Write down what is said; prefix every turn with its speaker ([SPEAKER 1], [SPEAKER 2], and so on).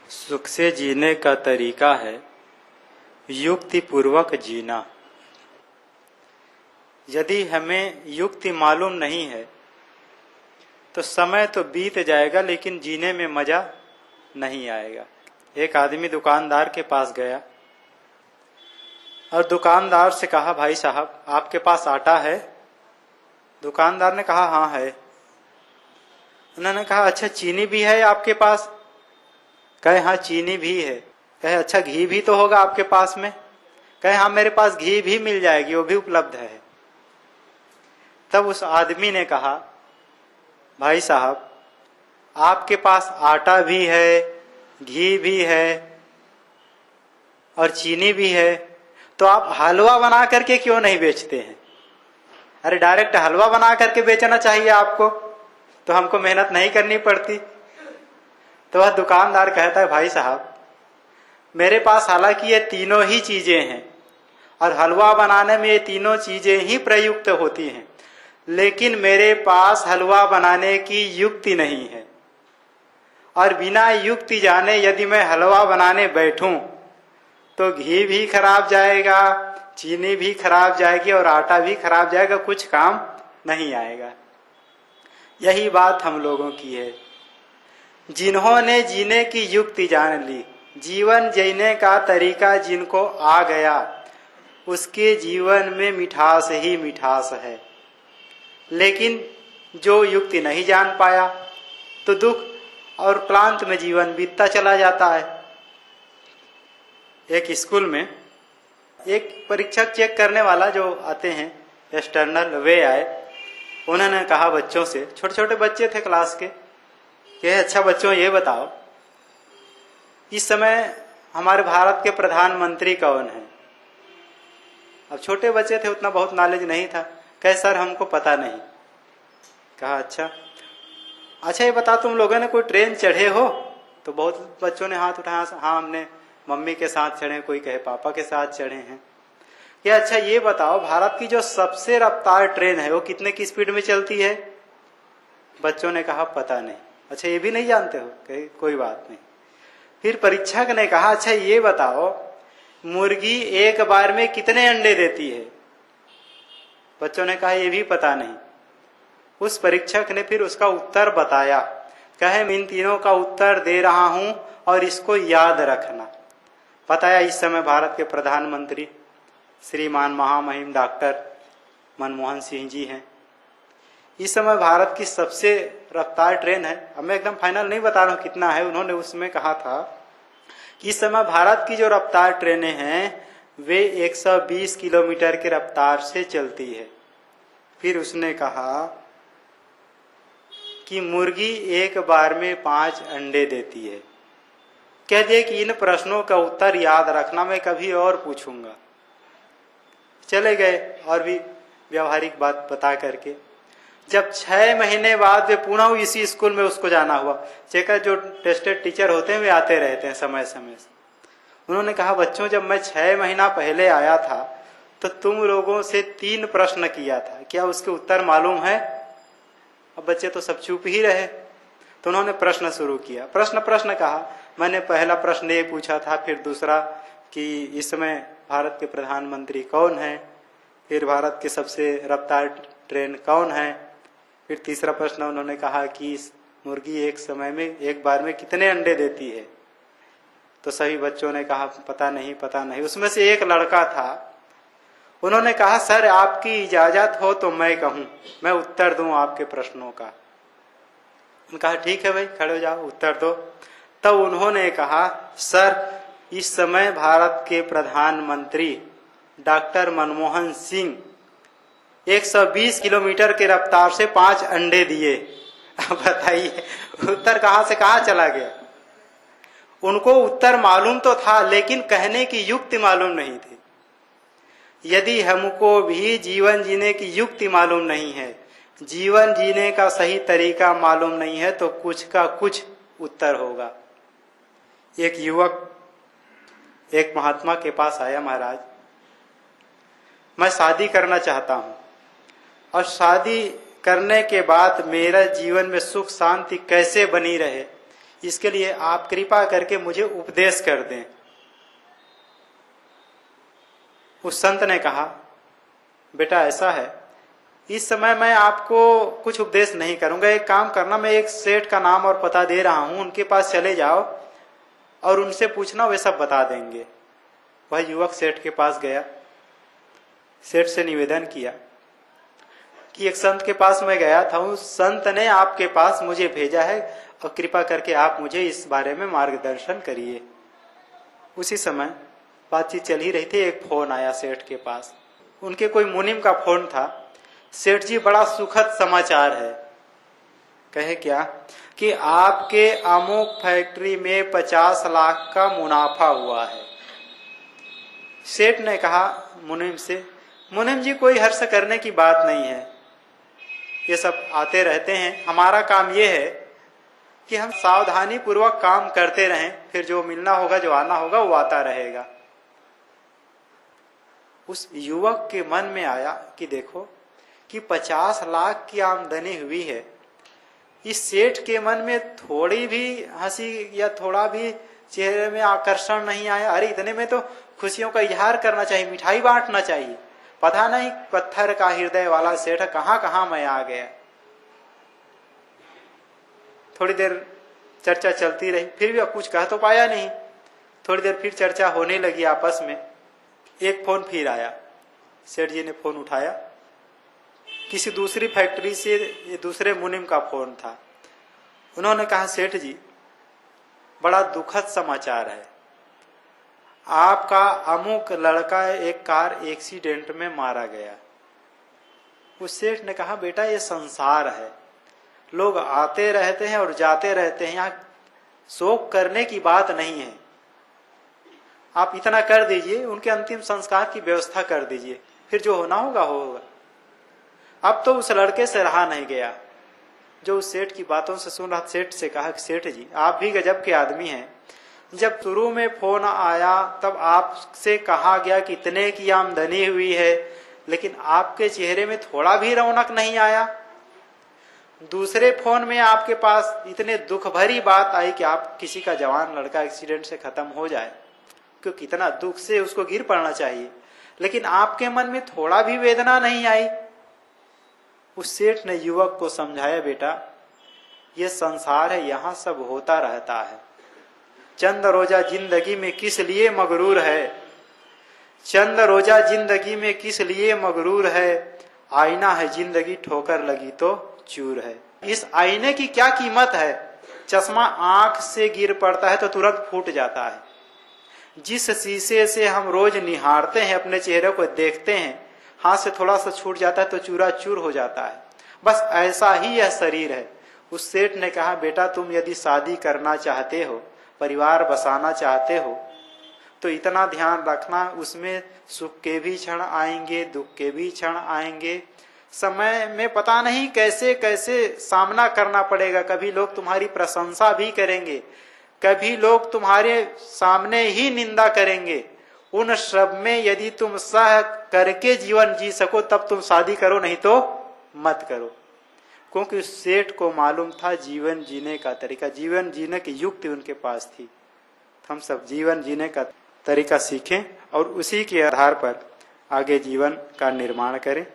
[SPEAKER 1] सुख से जीने का तरीका है युक्ति पूर्वक जीना। यदि हमें युक्ति मालूम नहीं है तो समय तो बीत जाएगा लेकिन जीने में मजा नहीं आएगा। एक आदमी दुकानदार के पास गया और दुकानदार से कहा, भाई साहब आपके पास आटा है? दुकानदार ने कहा, हाँ है। उन्होंने कहा, अच्छा चीनी भी है आपके पास? कहे, हाँ चीनी भी है। कहे, अच्छा घी भी तो होगा आपके पास में? कहे, हाँ मेरे पास घी भी मिल जाएगी, वो भी उपलब्ध है। तब उस आदमी ने कहा, भाई साहब आपके पास आटा भी है, घी भी है और चीनी भी है, तो आप हलवा बना करके क्यों नहीं बेचते हैं? अरे डायरेक्ट हलवा बना करके बेचना चाहिए आपको, तो हमको मेहनत नहीं करनी पड़ती। तो वह दुकानदार कहता है, भाई साहब मेरे पास हालांकि ये तीनों ही चीजें हैं और हलवा बनाने में ये तीनों चीजें ही प्रयुक्त होती हैं, लेकिन मेरे पास हलवा बनाने की युक्ति नहीं है और बिना युक्ति जाने यदि मैं हलवा बनाने बैठूं तो घी भी खराब जाएगा, चीनी भी खराब जाएगी और आटा भी खराब जाएगा, कुछ काम नहीं आएगा। यही बात हम लोगों की है। जिन्होंने जीने की युक्ति जान ली, जीवन जीने का तरीका जिनको आ गया, उसके जीवन में मिठास ही मिठास है। लेकिन जो युक्ति नहीं जान पाया तो दुख और क्लांत में जीवन बीतता चला जाता है। एक स्कूल में एक परीक्षक चेक करने वाला जो आते हैं, एक्सटर्नल वे आए। उन्होंने कहा बच्चों से, छोटे छोटे बच्चे थे क्लास के, कि अच्छा बच्चों ये बताओ इस समय हमारे भारत के प्रधानमंत्री कौन है? अब छोटे बच्चे थे, उतना बहुत नॉलेज नहीं था। कहे, सर हमको पता नहीं। कहा, अच्छा ये बता तुम लोगों ने कोई ट्रेन चढ़े हो? तो बहुत बच्चों ने हाथ उठाया, हाँ हमने मम्मी के साथ चढ़े, कोई कहे पापा के साथ चढ़े हैं। कि अच्छा ये बताओ भारत की जो सबसे रफ्तार ट्रेन है वो कितने की स्पीड में चलती है? बच्चों ने कहा पता नहीं। अच्छा ये भी नहीं जानते हो? कहे कोई बात नहीं। फिर परीक्षक ने कहा, अच्छा ये बताओ मुर्गी एक बार में कितने अंडे देती है? बच्चों ने कहा ये भी पता नहीं। उस परीक्षक ने फिर उसका उत्तर बताया। कहे, मैं इन तीनों का उत्तर दे रहा हूं और इसको याद रखना। बताया, इस समय भारत के प्रधानमंत्री श्रीमान महामहिम डॉक्टर मनमोहन सिंह जी हैं। इस समय भारत की सबसे रफ्तार ट्रेन है, अब मैं एकदम फाइनल नहीं बता रहा हूं कितना है, उन्होंने उसमें कहा था कि इस समय भारत की जो रफ्तार ट्रेनें हैं वे 120 किलोमीटर की रफ्तार से चलती है। फिर उसने कहा कि मुर्गी एक बार में 5 अंडे देती है। कह दिए कि इन प्रश्नों का उत्तर याद रखना, मैं कभी और पूछूंगा। चले गए और भी व्यवहारिक बात बता करके। जब 6 महीने बाद वे पुनः इसी स्कूल में उसको जाना हुआ, चेकर जो टेस्टेड टीचर होते हैं वे आते रहते हैं समय समय से। उन्होंने कहा, बच्चों जब मैं 6 महीना पहले आया था तो तुम लोगों से 3 प्रश्न किया था, क्या उसके उत्तर मालूम है? अब बच्चे तो सब चुप ही रहे। तो उन्होंने प्रश्न शुरू किया। प्रश्न कहा, मैंने पहला प्रश्न ये पूछा था, फिर दूसरा कि इस समय भारत के प्रधानमंत्री कौन है, फिर भारत के सबसे रफ्तार ट्रेन कौन है, फिर तीसरा प्रश्न उन्होंने कहा कि मुर्गी एक समय में एक बार में कितने अंडे देती है। तो सभी बच्चों ने कहा पता नहीं। उसमें से एक लड़का था, उन्होंने कहा, सर आपकी इजाजत हो तो मैं कहूं, मैं उत्तर दूं आपके प्रश्नों का। कहा ठीक है भाई, खड़े हो जाओ, उत्तर दो। तब उन्होंने कहा, सर इस समय भारत के प्रधानमंत्री डॉक्टर मनमोहन सिंह 120 किलोमीटर के रफ्तार से 5 अंडे दिए। बताइए उत्तर कहां से कहां चला गया? उनको उत्तर मालूम तो था लेकिन कहने की युक्ति मालूम नहीं थी। यदि हमको भी जीवन जीने की युक्ति मालूम नहीं है, जीवन जीने का सही तरीका मालूम नहीं है, तो कुछ का कुछ उत्तर होगा। एक युवक एक महात्मा के पास आया, महाराज मैं शादी करना चाहता हूं और शादी करने के बाद मेरा जीवन में सुख शांति कैसे बनी रहे इसके लिए आप कृपा करके मुझे उपदेश कर दें। उस संत ने कहा, बेटा ऐसा है, इस समय मैं आपको कुछ उपदेश नहीं करूंगा। एक काम करना, मैं एक सेठ का नाम और पता दे रहा हूं, उनके पास चले जाओ और उनसे पूछना, वे सब बता देंगे। वह युवक सेठ के पास गया, सेठ से निवेदन किया कि एक संत के पास मैं गया था, उस संत ने आपके पास मुझे भेजा है और कृपा करके आप मुझे इस बारे में मार्गदर्शन करिए। उसी समय बातचीत चल ही रही थी, एक फोन आया सेठ के पास। उनके कोई मुनिम का फोन था। सेठ जी, बड़ा सुखद समाचार है। कहे क्या कि आपके अमुक फैक्ट्री में 50 लाख का मुनाफा हुआ है। सेठ ने कहा मुनिम से, मुनिम जी कोई हर्ष करने की बात नहीं है, ये सब आते रहते हैं। हमारा काम ये है कि हम सावधानी पूर्वक काम करते रहें, फिर जो मिलना होगा, जो आना होगा, वो आता रहेगा। उस युवक के मन में आया कि देखो कि 50 लाख की आमदनी हुई है। इस सेठ के मन में थोड़ी भी हंसी या थोड़ा भी चेहरे में आकर्षण नहीं आया। अरे इतने में तो खुशियों का इजहार करना चाहिए, मिठाई बांटना चाहिए। पता नहीं पत्थर का हृदय वाला सेठ कहां कहां मैं आ गया। थोड़ी देर चर्चा चलती रही, फिर भी अब कुछ कह तो पाया नहीं। थोड़ी देर फिर चर्चा होने लगी आपस में। एक फोन फिर आया। सेठ जी ने फोन उठाया, किसी दूसरी फैक्ट्री से ये दूसरे मुनिम का फोन था। उन्होंने कहा, सेठ जी बड़ा दुखद समाचार है, आपका अमुक लड़का एक कार एक्सीडेंट में मारा गया। उस सेठ ने कहा, बेटा ये संसार है, लोग आते रहते हैं और जाते रहते हैं, यहाँ शोक करने की बात नहीं है। आप इतना कर दीजिए, उनके अंतिम संस्कार की व्यवस्था कर दीजिए, फिर जो होना होगा होगा। अब तो उस लड़के से रहा नहीं गया, जो उस सेठ की बातों से सुन रहा। सेठ से कहा, सेठ जी आप भी गजब के आदमी हैं। जब शुरू में फोन आया तब आपसे कहा गया कि इतने की आमदनी हुई है, लेकिन आपके चेहरे में थोड़ा भी रौनक नहीं आया। दूसरे फोन में आपके पास इतने दुख भरी बात आई कि आप किसी का जवान लड़का एक्सीडेंट से खत्म हो जाए, क्योंकि कितना दुख से उसको गिर पड़ना चाहिए, लेकिन आपके मन में थोड़ा भी वेदना नहीं आई। उस सेठ ने युवक को समझाया, बेटा ये संसार है, यहां सब होता रहता है। चंद रोजा जिंदगी में किस लिए मगरूर है, चंद रोजा जिंदगी में किस लिए मगरूर है। आईना है जिंदगी, ठोकर लगी तो चूर है। इस आईने की क्या कीमत है। चश्मा आंख से गिर पड़ता है तो तुरंत फूट जाता है। जिस शीशे से हम रोज निहारते हैं, अपने चेहरे को देखते हैं, हाथ से थोड़ा सा छूट जाता है तो चूरा चूर हो जाता है। बस ऐसा ही यह शरीर है। उस सेठ ने कहा, बेटा तुम यदि शादी करना चाहते हो, परिवार बसाना चाहते हो, तो इतना ध्यान रखना, उसमें सुख के भी क्षण आएंगे, दुख के भी क्षण आएंगे। समय में पता नहीं कैसे कैसे सामना करना पड़ेगा। कभी लोग तुम्हारी प्रशंसा भी करेंगे, कभी लोग तुम्हारे सामने ही निंदा करेंगे। उन सब में यदि तुम सह करके जीवन जी सको तब तुम शादी करो, नहीं तो मत करो। क्योंकि उस सेठ को मालूम था जीवन जीने का तरीका, जीवन जीने की युक्ति उनके पास थी। हम सब जीवन जीने का तरीका सीखें और उसी के आधार पर आगे जीवन का निर्माण करें।